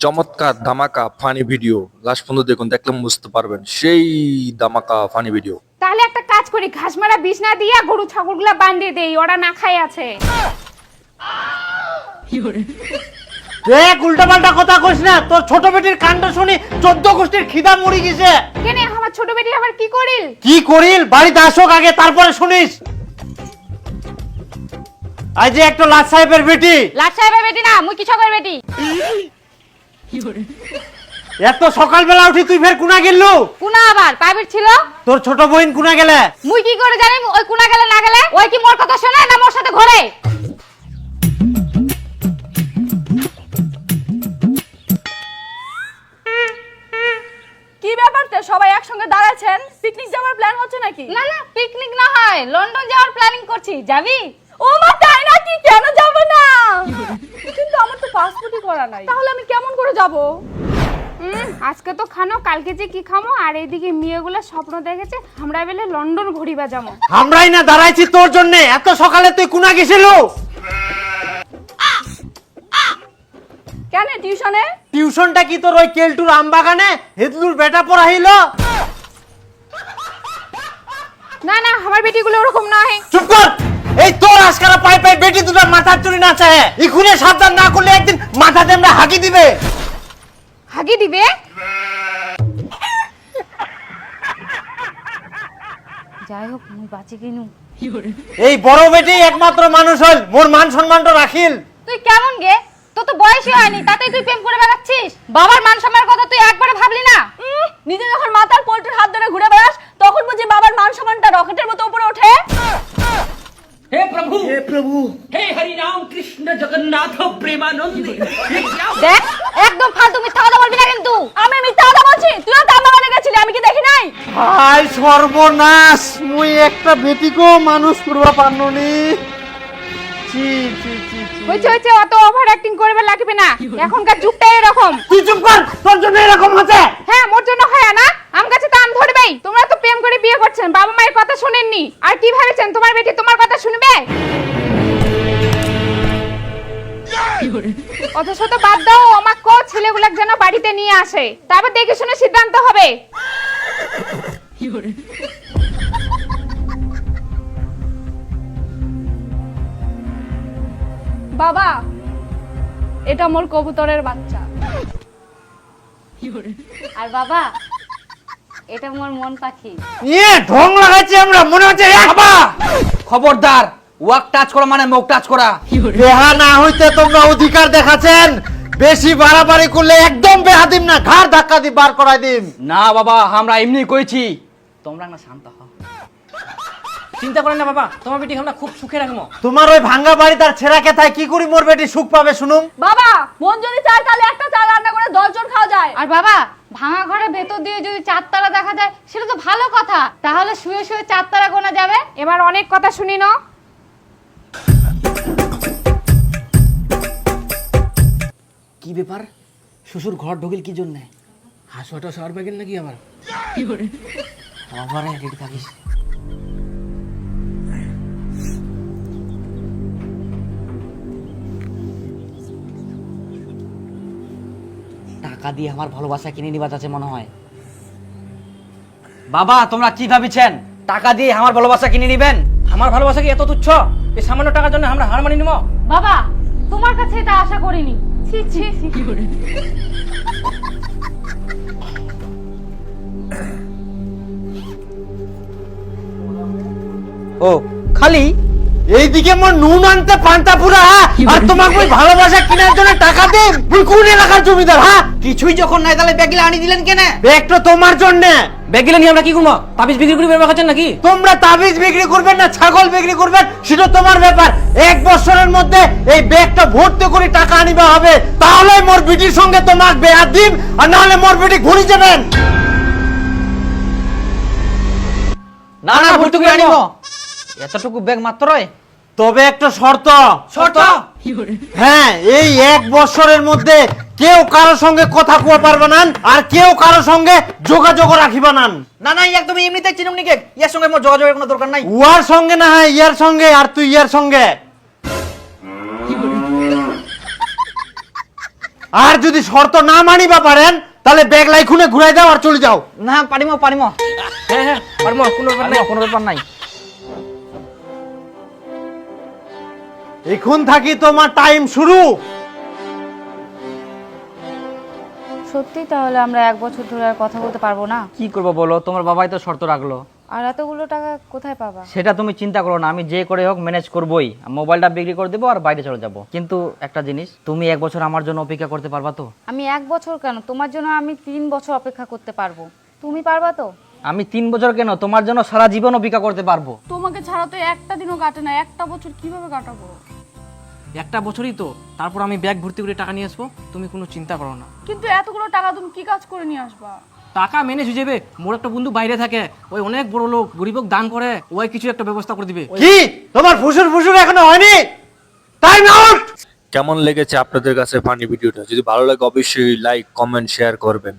চমৎকার ধামাকা funny video last পর্যন্ত দেখুন, দেখলে বুঝতে পারবেন সেই ধামাকা ফানি ভিডিও। তাহলে একটা কাজ করি, ঘাস মারা বিছনা দিয়ে গরু ছাগলগুলা বাঁধিয়ে দেই, ওরা না খাই আছে। দেখ উল্টাপাল্টা কথা কইস না, তোর ছোট বেটির কাণ্ড শুনি 14 গোষ্ঠীর খিদা মরি গেছে। কেনে আমার ছোট বেটি আবার কি করিল? কি করিল বাড়িতে আসুক আগে, তারপরে শুনিস। আজ যে একটা লাট সাহেবের বেটি। লাট সাহেবের বেটি না, মুই কৃষকের বেটি। এত সকালবেলা উঠি তুই ফের কুনা গেলু? কুনা আবার প্রাইভেট ছিল। তোর ছোট বোন কুনা গেলে? মুই কি করে জানি ওই কুনা গেলে না গেলে? ওই কি মোর কথা শুনে না মোর সাথে ঘোরে? কি ব্যাপারটা সবাই একসঙ্গে দাঁড়াচ্ছেন? পিকনিক যাওয়ার প্ল্যান হচ্ছে নাকি? না না, পিকনিক না হয় লন্ডন যাওয়ার প্ল্যানিং করছি, যাবি? ও মা, তাই নাকি? কেন যাব না? কিন্তু আমার তো পাসপোর্টই করা নাই, তাহলে আমি কেমন করে যাব? আজকে তো খানো, কালকে যে কি খামো। আর এইদিকে মেয়েগুলা স্বপ্ন দেখেছে আমরা বেলে লন্ডন ঘুরিবা যাবো। আমরাই না দাঁড়াইছি তোর জন্য। এত সকালে তুই কুনা গেছিল? কেন টিউশনে? টিউশনটা কি তোর ওই কেলটুর আমবাগানে হেদলুর বেটা পড়াইল? না না, আমার বেটিগুলো ওরকম নয়। চুপ কর। এই তোর আজকারা পাই পাই বেটি দুটো মাথার চুরি না চায়, ইখুনে সাবধান না করলে একদিন মাথাতে আমরা হাগি দিবে। হাগি দিবে? যাই হোক, মুই বাঁচি কিনু। এই বড় বেটি একমাত্র মানুষ হল, মোর মান সম্মানটা রাখিল। তুই কেমন গে? তোর তো বয়সই হয়নি, তাতে তুই প্রেম করে বেড়াচ্ছিস। বাবার মান সম্মানের কথা তুই একবারে ভাবলি না? নিজে যখন মাথার পোল্ট্রির হাত ধরে ঘুরে বেড়াস, তখন বুঝি বাবার মান সম্মানটা রকেটের মতো উপরে ওঠে। हे प्रभु हे हरि राम कृष्ण जगन्नाथ प्रेमानंद। দেখ, একদম ফালতু মিথ্যা কথা বলবি না কিন্তু। আমি মিথ্যা কথা বলছি? তুইও তো আমার বাড়ি গেছিলি, আমি কি দেখি নাই? হাই সর্বনাশ, মুই একটা বেটিকেও মানুষ করবা পারনুনি। চি চি চি চি। হইছে অত ওভার অ্যাক্টিং করবে লাগবে না, এখনকার যুগটাই এরকম। তুই চুপ কর, তোর জন্য এরকম হচ্ছে। হ্যাঁ, মোর জন্য হয় না, আম গাছে তো আম ধরবেই। তোমরা তো প্রেম করে বিয়ে করছেন, বাবা মায়ের কথা শুনেননি। আর কি ভেবেছেন তোমার বেটি তোমার কথা শুনবে? অথচ তো বাদ দাও, আমাকে ছেলেগুলোকে যেন বাড়িতে নিয়ে আসে, তারপর দেখে শুনে সিদ্ধান্ত হবে। বাবা, এটা মোর কবুতরের বাচ্চা। আর বাবা, এটা মোর মন পাখি। নিয়ে ঢং লাগাইছি আমরা, মনে হচ্ছে বাবা। খবরদার, ওয়াক টাচ করা মানে মুখ টাচ করা। বেহা না হইতে তোমরা অধিকার দেখাচ্ছেন, বেশি বাড়াবাড়ি করলে একদম বেহা দিম না, ঘাড় ধাক্কা দি বার করাই দিম। না বাবা, আমরা এমনি কইছি, তোমরা না শান্ত হও। চিন্তা করেন না বাবা, তোমার বেটি আমরা খুব সুখে রাখবো। তোমার ওই ভাঙ্গা বাড়ি তার ছেঁড়া কেথায় কি করি মোর বেটি সুখ পাবে শুনুম? বাবা, মন যদি চায় তাহলে একটা চা রান্না করে 10 জন খাওয়া যায়। আর বাবা, ভাঙা ঘরের ভেতর দিয়ে যদি চারতারা দেখা যায় সেটা তো ভালো কথা, তাহলে শুয়ে শুয়ে চারতারা গোনা যাবে। এবার অনেক কথা শুনি না। কি ব্যাপার, শ্বশুর ঘর ঢুকিল কি জন্য? হাসুয়াটা শহর পাইল নাকি আবার? আবার রেডি থাকিস। টাকা দিয়ে আমার ভালোবাসা কিনে নিবা যাচ্ছে মনে হয়। বাবা, তোমরা কি ভাবিছেন টাকা দিয়ে আমার ভালোবাসা কিনে নিবেন? আমার ভালোবাসা কি এত তুচ্ছ? এই সামান্য টাকার জন্য আমরা হার মানি নিব? বাবা, তোমার কাছে এটা আশা করিনি। ছি ছি। ও খালি এইদিকে মোর নুন আনতে পান্তা পুরা, আর তোমাকে ওই ভালোবাসা কেনার জন্য টাকা দেব? তুই কোন এলাকার জমিদার? হ্যাঁ, কিছুই যখন নাই তাহলে ব্যাগিলা আনি দিলেন কেন? ব্যাগটা তোমার জন্য। ব্যাগিলা নিয়ে আমরা কি করবো? তাবিজ বিক্রি করে বের খাচ্ছেন নাকি? তোমরা তাবিজ বিক্রি করবেন না ছাগল বিক্রি করবেন সেটা তোমার ব্যাপার। 1 বছরের মধ্যে এই ব্যাগটা ভর্তি করে টাকা আনিবা হবে, তাহলে মোর বিটির সঙ্গে তোমাক বেয়া দিম, আর নাহলে মোর বিটি ঘুরি যাবেন। না না, ভর্তি করে আনিব। এতটুকু ব্যাগ মাত্রই। তবে একটা শর্ত। শর্ত? হ্যাঁ, এই 1 বছরের মধ্যে কেউ কারো সঙ্গে কথা কওয়া পারবে না, আর কেউ কারো সঙ্গে যোগাযোগ রাখিবা না। না না, একদম এমনিতে চিনুম নিকে, ইয়ার সঙ্গে মোর যোগাযোগের কোনো দরকার নাই। উয়ার সঙ্গে না হয় ইয়ার সঙ্গে, আর তুই ইয়ার সঙ্গে। আর যদি শর্ত না মানিবা পারেন তাহলে ব্যাগ লাইখুনে ঘুরাই দাও আর চলে যাও। না পারিমো পারিমো, হ্যাঁ হ্যাঁ পারমো, কোনো ব্যাপার নাই, কোনো ব্যাপার নাই। এখন থাকি তোমার টাইম শুরু। সত্যি তাহলে আমরা 1 বছর ধরে আর কথা বলতে পারবো না? কি করবো বলো, তোমার বাবাই তো শর্ত রাখলো। আর এতগুলো টাকা কোথায় পাবা? সেটা তুমি চিন্তা করো না, আমি যে করে হোক ম্যানেজ করবোই। মোবাইলটা বিক্রি করে দেবো আর বাইরে চলে যাবো। কিন্তু একটা জিনিস, তুমি 1 বছর আমার জন্য অপেক্ষা করতে পারবা তো? আমি 1 বছর কেন, তোমার জন্য আমি 3 বছর অপেক্ষা করতে পারবো। তুমি পারবা তো? আমি 3 বছর কেন, তোমার জন্য সারা জীবন অপেক্ষা করতে পারবো। তোমাকে ছাড়া তো একটা দিনও কাটে না, একটা বছর কিভাবে কাটাবো? একটা বছরই তো, তারপর আমি ব্যাগ ভর্তি করে টাকা নিয়ে আসবো, তুমি কোনো চিন্তা করো না। কিন্তু এতগুলো টাকা তুমি কি কাজ করে নিয়ে আসবা? টাকা ম্যানেজ হয়ে যাবে। মোর একটা বন্ধু বাইরে থাকে, ওই অনেক বড় লোক, গরিবক দান করে, ওই কিছু একটা ব্যবস্থা করে দিবে। কি তোমার ফুসুর ফুসুর এখনো হয়নি? Time out. কেমন লেগেছে আপনাদের কাছে ফানি ভিডিওটা? যদি ভালো লাগে অবশ্যই লাইক, কমেন্ট, শেয়ার করবেন।